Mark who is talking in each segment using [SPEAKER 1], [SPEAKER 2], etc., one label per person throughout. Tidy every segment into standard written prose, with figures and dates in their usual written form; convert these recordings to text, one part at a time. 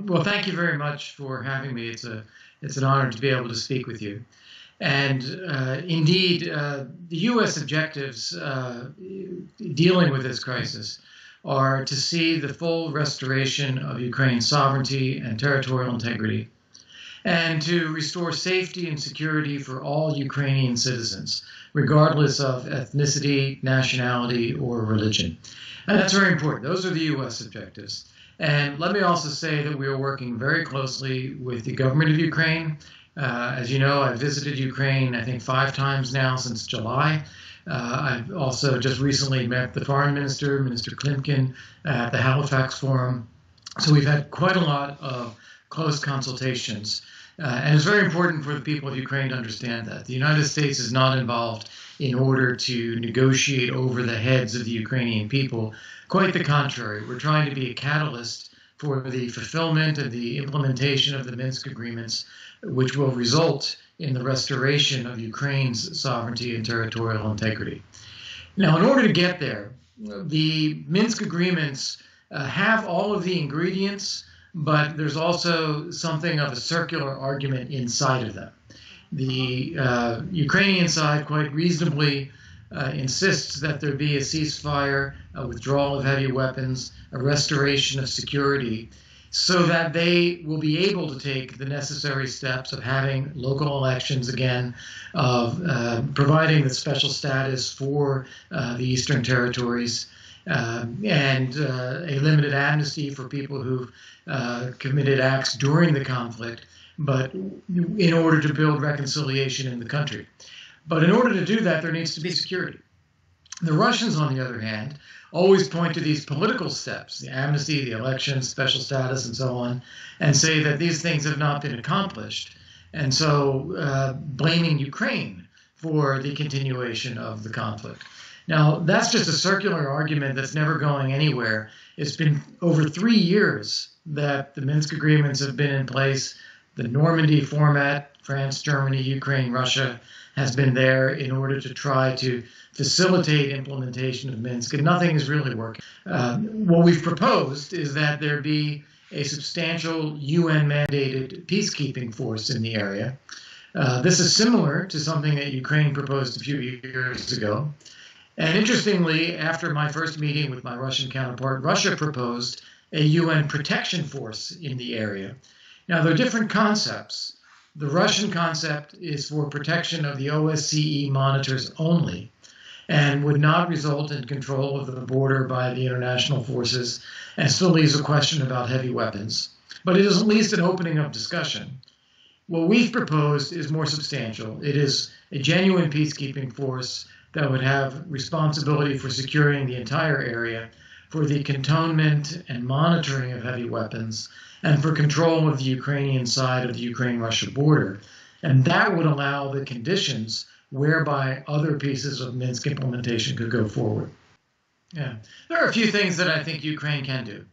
[SPEAKER 1] Well, thank you very much for having me. It's an honor to be able to speak with you. And indeed, the U.S. objectives dealing with this crisis are to see the full restoration of Ukraine's sovereignty and territorial integrity, and to restore safety and security for all Ukrainian citizens, regardless of ethnicity, nationality, or religion. And that's very important. Those are the U.S. objectives. And let me also say that we are working very closely with the government of Ukraine. As you know, I've visited Ukraine, I think, 5 times now since July. I've also just recently met the foreign minister, Minister Klimkin, at the Halifax Forum. So we've had quite a lot of close consultations. And it's very important for the people of Ukraine to understand that. The United States is not involved in order to negotiate over the heads of the Ukrainian people. Quite the contrary. We're trying to be a catalyst for the fulfillment and the implementation of the Minsk agreements, which will result in the restoration of Ukraine's sovereignty and territorial integrity. Now, in order to get there, the Minsk agreements have all of the ingredients, but there's also something of a circular argument inside of them. The Ukrainian side quite reasonably insists that there be a ceasefire, a withdrawal of heavy weapons, a restoration of security, so that they will be able to take the necessary steps of having local elections again, of providing the special status for the Eastern Territories, and a limited amnesty for people who've committed acts during the conflict, but in order to build reconciliation in the country. But in order to do that, there needs to be security. The Russians, on the other hand, always point to these political steps, the amnesty, the elections, special status, and so on, and say that these things have not been accomplished. And so blaming Ukraine for the continuation of the conflict. Now, that's just a circular argument that's never going anywhere. It's been over 3 years that the Minsk agreements have been in place. The Normandy format, France, Germany, Ukraine, Russia, has been there in order to try to facilitate implementation of Minsk, and nothing is really working. What we've proposed is that there be a substantial UN-mandated peacekeeping force in the area. This is similar to something that Ukraine proposed a few years ago. And interestingly, after my first meeting with my Russian counterpart, Russia proposed a UN protection force in the area. Now, there are different concepts. The Russian concept is for protection of the OSCE monitors only, and would not result in control of the border by the international forces, and still leaves a question about heavy weapons. But it is at least an opening of discussion. What we've proposed is more substantial. It is a genuine peacekeeping force that would have responsibility for securing the entire area, for the cantonment and monitoring of heavy weapons, and for control of the Ukrainian side of the Ukraine-Russia border. And that would allow the conditions whereby other pieces of Minsk implementation could go forward. Yeah. There are a few things that I think Ukraine can do.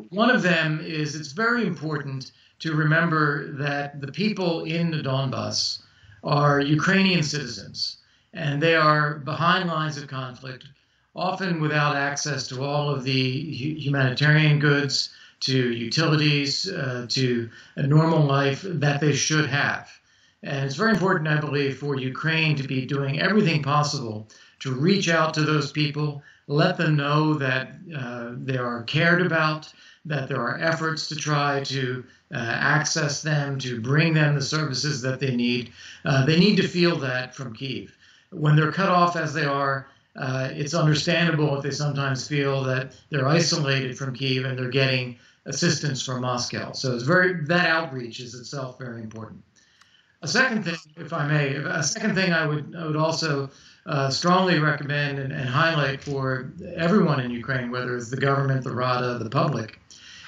[SPEAKER 1] One of them is it's very important to remember that the people in the Donbass are Ukrainian citizens, and they are behind lines of conflict, often without access to all of the humanitarian goods, to utilities, to a normal life that they should have. And it's very important, I believe, for Ukraine to be doing everything possible to reach out to those people, let them know that they are cared about, that there are efforts to try to access them, to bring them the services that they need. They need to feel that from Kyiv. When they're cut off as they are, it's understandable if they sometimes feel that they're isolated from Kyiv and they're getting assistance from Moscow. So it's that outreach is itself very important. A second thing, if I may, I would also strongly recommend and highlight for everyone in Ukraine, whether it's the government, the Rada, the public,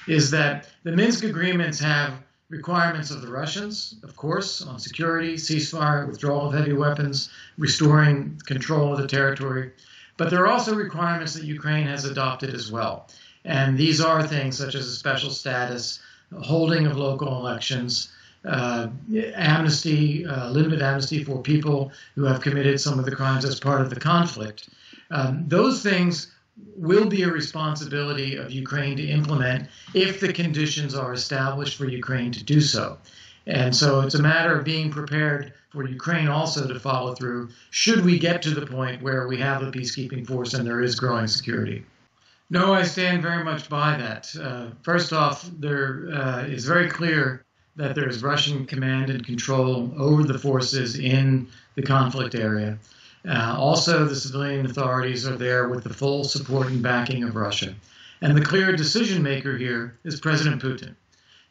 [SPEAKER 1] is that the Minsk agreements have requirements of the Russians, of course, on security, ceasefire, withdrawal of heavy weapons, restoring control of the territory. But there are also requirements that Ukraine has adopted as well. And these are things such as a special status, holding of local elections, amnesty, limited amnesty for people who have committed some of the crimes as part of the conflict. Those things will be a responsibility of Ukraine to implement if the conditions are established for Ukraine to do so. And so it's a matter of being prepared for Ukraine also to follow through should we get to the point where we have a peacekeeping force and there is growing security. No, I stand very much by that. First off, there is very clear that there is Russian command and control over the forces in the conflict area. Also, the civilian authorities are there with the full support and backing of Russia. And the clear decision maker here is President Putin.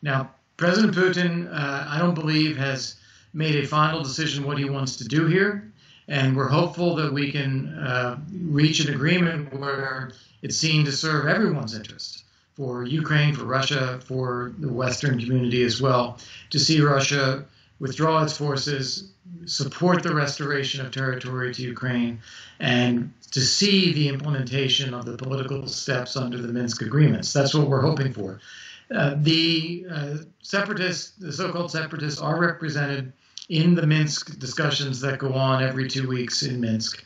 [SPEAKER 1] Now, President Putin, I don't believe, has made a final decision what he wants to do here. And we're hopeful that we can reach an agreement where it's seen to serve everyone's interest, for Ukraine, for Russia, for the Western community as well, to see Russia withdraw its forces, support the restoration of territory to Ukraine, and to see the implementation of the political steps under the Minsk agreements. That's what we're hoping for. The separatists, the so-called separatists, are represented in the Minsk discussions that go on every 2 weeks in Minsk.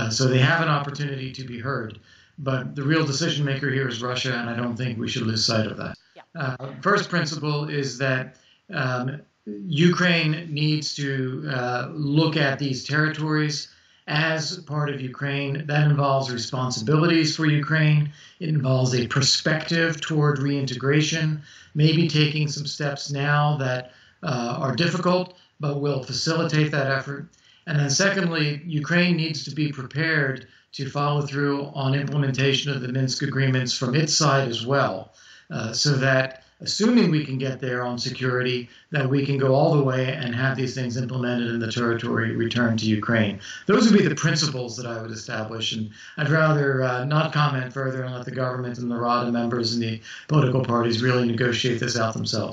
[SPEAKER 1] So they have an opportunity to be heard. But the real decision maker here is Russia, and I don't think we should lose sight of that. Yeah. First principle is that Ukraine needs to look at these territories as part of Ukraine. That involves responsibilities for Ukraine. It involves a perspective toward reintegration, maybe taking some steps now that are difficult, but will facilitate that effort. And then secondly, Ukraine needs to be prepared to follow through on implementation of the Minsk agreements from its side as well, so that assuming we can get there on security, that we can go all the way and have these things implemented and the territory returned to Ukraine. Those would be the principles that I would establish, and I'd rather not comment further and let the government and the Rada members and the political parties really negotiate this out themselves.